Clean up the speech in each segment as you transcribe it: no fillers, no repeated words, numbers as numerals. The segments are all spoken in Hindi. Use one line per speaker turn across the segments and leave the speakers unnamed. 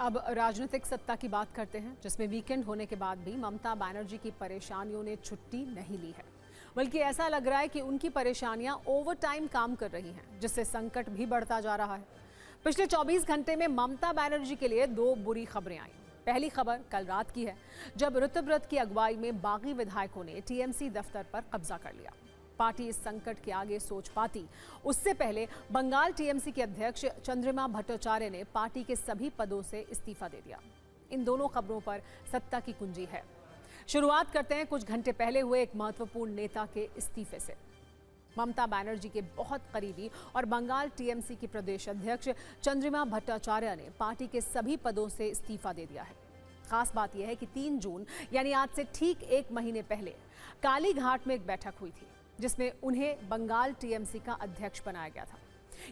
अब राजनीतिक सत्ता की बात करते हैं, जिसमें वीकेंड होने के बाद भी ममता बनर्जी की परेशानियों ने छुट्टी नहीं ली है। बल्कि ऐसा लग रहा है कि उनकी परेशानियां ओवर टाइम काम कर रही हैं, जिससे संकट भी बढ़ता जा रहा है। पिछले 24 घंटे में ममता बनर्जी के लिए 2 बुरी खबरें आई। पहली खबर कल रात की है, जब ऋतुव्रत की अगुवाई में बागी विधायकों ने टीएमसी दफ्तर पर कब्जा कर लिया। पार्टी इस संकट के आगे सोच पाती उससे पहले बंगाल टीएमसी के अध्यक्ष चंद्रिमा भट्टाचार्य ने पार्टी के सभी पदों से इस्तीफा दे दिया। इन दोनों खबरों पर सत्ता की कुंजी है। शुरुआत करते हैं कुछ घंटे पहले हुए एक महत्वपूर्ण नेता के इस्तीफे से। ममता बनर्जी के बहुत करीबी और बंगाल टीएमसी की प्रदेश अध्यक्ष चंद्रिमा भट्टाचार्य ने पार्टी के सभी पदों से इस्तीफा दे दिया है। खास बात यह है कि 3 जून यानी आज से ठीक 1 महीने पहले कालीघाट में एक बैठक हुई थी, जिसमें उन्हें बंगाल टीएमसी का अध्यक्ष बनाया गया था।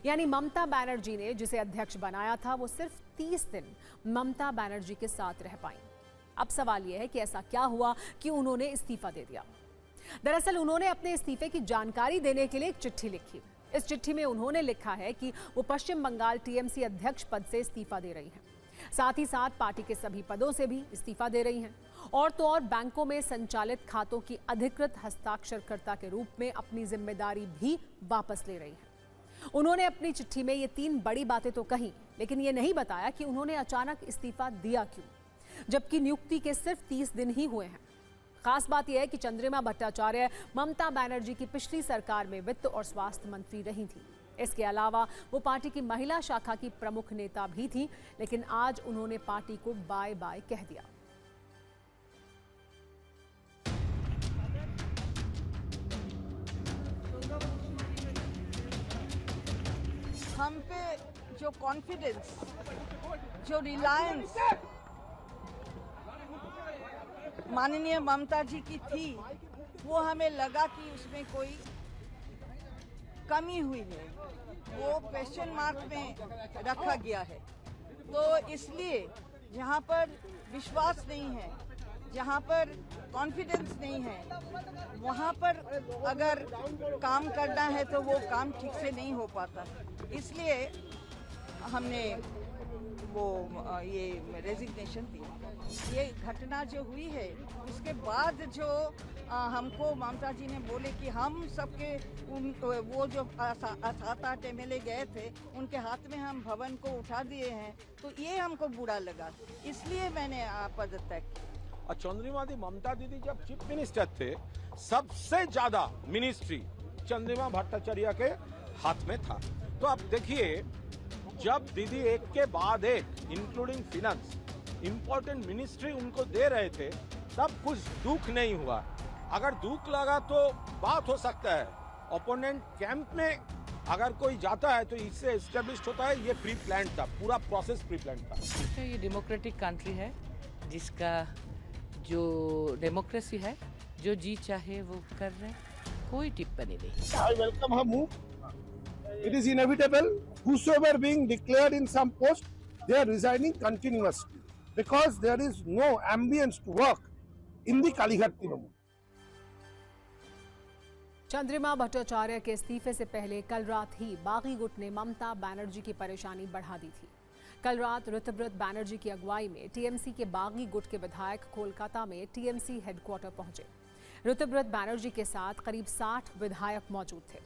यानी ममता बनर्जी ने जिसे अध्यक्ष बनाया था, वो सिर्फ 30 दिन ममता बनर्जी के साथ रह पाई। अब सवाल यह है कि ऐसा क्या हुआ कि उन्होंने इस्तीफा दे दिया। दरअसल उन्होंने अपने इस्तीफे की जानकारी देने के लिए एक चिट्ठी लिखी। इस चिट्ठी में उन्होंने लिखा है कि वो पश्चिम बंगाल टीएमसी अध्यक्ष पद से इस्तीफा दे रही हैं। साथ ही साथ पार्टी के सभी पदों से भी इस्तीफा दे रही हैं। और तो और बैंकों में संचालित खातों की अधिकृत हस्ताक्षरकर्ता के रूप में अपनी जिम्मेदारी भी वापस ले रही हैं। उन्होंने अपनी चिट्ठी में ये 3 बड़ी बातें तो कही, लेकिन ये नहीं बताया कि उन्होंने अचानक इस्तीफा दिया क्यों, जबकि नियुक्ति के सिर्फ 30 दिन ही हुए हैं। खास बात यह है कि चंद्रिमा भट्टाचार्य ममता बनर्जी की पिछली सरकार में वित्त और स्वास्थ्य मंत्री रही थी। इसके अलावा वो पार्टी की महिला शाखा की प्रमुख नेता भी थी, लेकिन आज उन्होंने पार्टी को बाय बाय कह दिया।
हम पे जो कॉन्फिडेंस, जो रिलायंस माननीय ममता जी की थी, वो हमें लगा कि उसमें कोई कमी हुई नहीं, वो क्वेश्चन मार्क में रखा गया है। तो इसलिए जहाँ पर विश्वास नहीं है, जहाँ पर कॉन्फिडेंस नहीं है, वहाँ पर अगर काम करना है तो वो काम ठीक से नहीं हो पाता। इसलिए हमने वो ये रेजिग्नेशन दी। ये घटना जो हुई है उसके बाद जो हमको ममता जी ने बोले कि हम सबके वो जो 7-8 एमएलए गए थे, उनके हाथ में हम भवन को उठा दिए हैं, तो ये हमको बुरा लगा, इसलिए मैंने पदत्याग किया।
और चंद्रिमा दी ममता दीदी जब चीफ मिनिस्टर थे, सबसे ज्यादा मिनिस्ट्री चंद्रिमा भट्टाचार्य के हाथ में था। तो अब देखिए, जब दीदी एक के बाद एक इंक्लूडिंग फिनेंस इंपॉर्टेंट मिनिस्ट्री उनको दे रहे थे, तब कुछ दुख नहीं हुआ। अगर दुख लगा तो बात हो सकता है। ओपोनेंट कैंप में अगर कोई जाता है तो इससे एस्टेब्लिश होता है ये प्री प्लान था, पूरा प्रोसेस प्री प्लान था।
ये डेमोक्रेटिक कंट्री है, जिसका जो डेमोक्रेसी है, जो जी चाहे वो कर रहे, कोई टिप्पणी नहीं।
I welcome her move. It is inevitable. Whosoever being declared in some post, they are resigning continuously because there is no ambience to work in the Kalighat Trinamool.
Chandrima Bhattacharya के इस्तीफे से पहले कल रात ही बागी गुट ने ममता बनर्जी की परेशानी बढ़ा दी थी। कल रात ऋतुव्रत बनर्जी की अगुवाई में टीएमसी के बागी गुट के विधायक कोलकाता में टीएमसी हेडक्वार्टर पहुंचे। ऋतुव्रत बनर्जी के साथ करीब 60 विधायक मौजूद थे।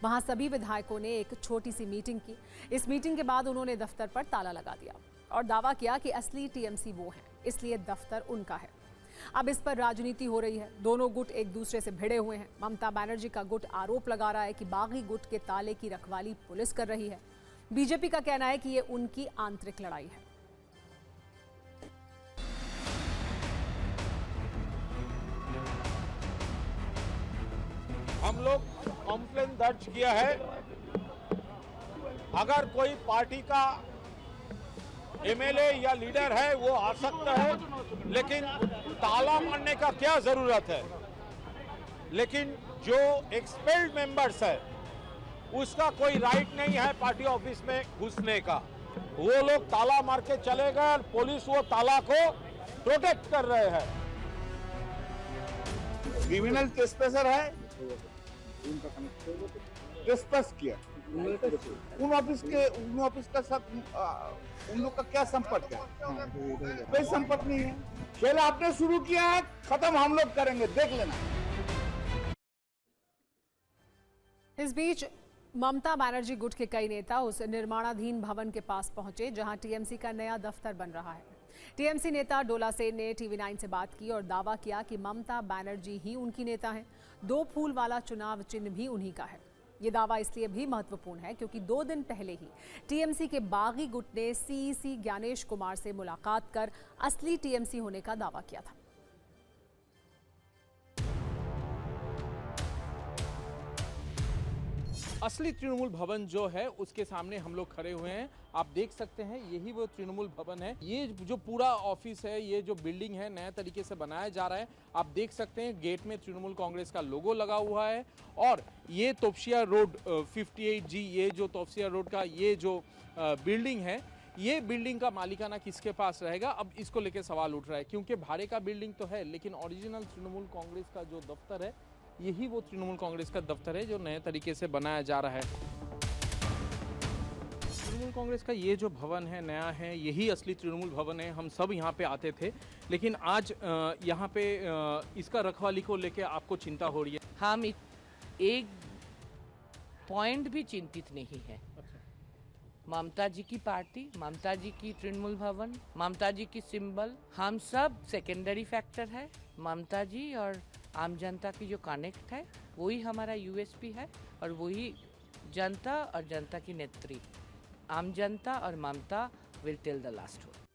वहां सभी विधायकों ने एक छोटी सी मीटिंग की। इस मीटिंग के बाद उन्होंने दफ्तर पर ताला लगा दिया और दावा किया कि असली टीएमसी वो हैं, इसलिए दफ्तर उनका है। अब इस पर राजनीति हो रही है। दोनों गुट एक दूसरे से भिड़े हुए हैं। ममता बनर्जी का गुट आरोप लगा रहा है कि बागी गुट के ताले की रखवाली पुलिस कर रही है। बीजेपी का कहना है कि ये उनकी आंतरिक लड़ाई है।
हम लोग कंप्लेन दर्ज किया है। अगर कोई पार्टी का एमएलए या लीडर है वो आ सकता है, लेकिन ताला मारने का क्या जरूरत है। लेकिन जो एक्सपेल्ड मेंबर्स है उसका कोई राइट नहीं है पार्टी ऑफिस में घुसने का। वो लोग ताला मार के चले गए और पुलिस वो ताला को प्रोटेक्ट कर रहे हैं।
क्रिमिनल ट्रेसपेसर है, ट्रेसपास किया। उन ऑफिस का साथ उन लोग का क्या संपर्क है? कोई संपर्क नहीं है। खेल आपने शुरू किया है, खत्म हम लोग करेंगे, देख लेना।
इस बीच ममता बनर्जी गुट के कई नेता उस निर्माणाधीन भवन के पास पहुंचे जहां टीएमसी का नया दफ्तर बन रहा है। टीएमसी नेता डोला सेन ने टीवी9 से बात की और दावा किया कि ममता बनर्जी ही उनकी नेता हैं। 2 फूल वाला चुनाव चिन्ह भी उन्हीं का है। ये दावा इसलिए भी महत्वपूर्ण है क्योंकि 2 दिन पहले ही टीएमसी के बागी गुट ने सीईसी ज्ञानेश कुमार से मुलाकात कर असली टीएमसी होने का दावा किया था।
असली तृणमूल भवन जो है उसके सामने हम लोग खड़े हुए हैं। आप देख सकते हैं यही वो तृणमूल भवन है। ये जो पूरा ऑफिस है, ये जो बिल्डिंग है, नया तरीके से बनाया जा रहा है। आप देख सकते हैं गेट में तृणमूल कांग्रेस का लोगो लगा हुआ है और ये तोपसिया रोड 58G, ये जो तोपसिया रोड का ये जो बिल्डिंग है, ये बिल्डिंग का मालिकाना किसके पास रहेगा, अब इसको लेके सवाल उठ रहा है। क्योंकि भाड़े का बिल्डिंग तो है लेकिन ओरिजिनल तृणमूल कांग्रेस का जो दफ्तर है, यही वो तृणमूल कांग्रेस का दफ्तर है जो नए तरीके से बनाया जा रहा है। तृणमूल कांग्रेस का ये जो भवन है नया है, यही असली तृणमूल भवन है। हम सब यहाँ पे आते थे लेकिन आज यहाँ पे इसका रखवाली को लेके आपको चिंता हो रही है।
हम एक पॉइंट भी चिंतित नहीं है। ममता जी की पार्टी, ममता जी की तृणमूल भवन, ममता जी की सिंबल, हम सब सेकेंडरी फैक्टर है। ममता जी और आम जनता की जो कनेक्ट है वही हमारा यूएसपी है और वही जनता और जनता की नेत्री। आम जनता और Mamata will till the last word.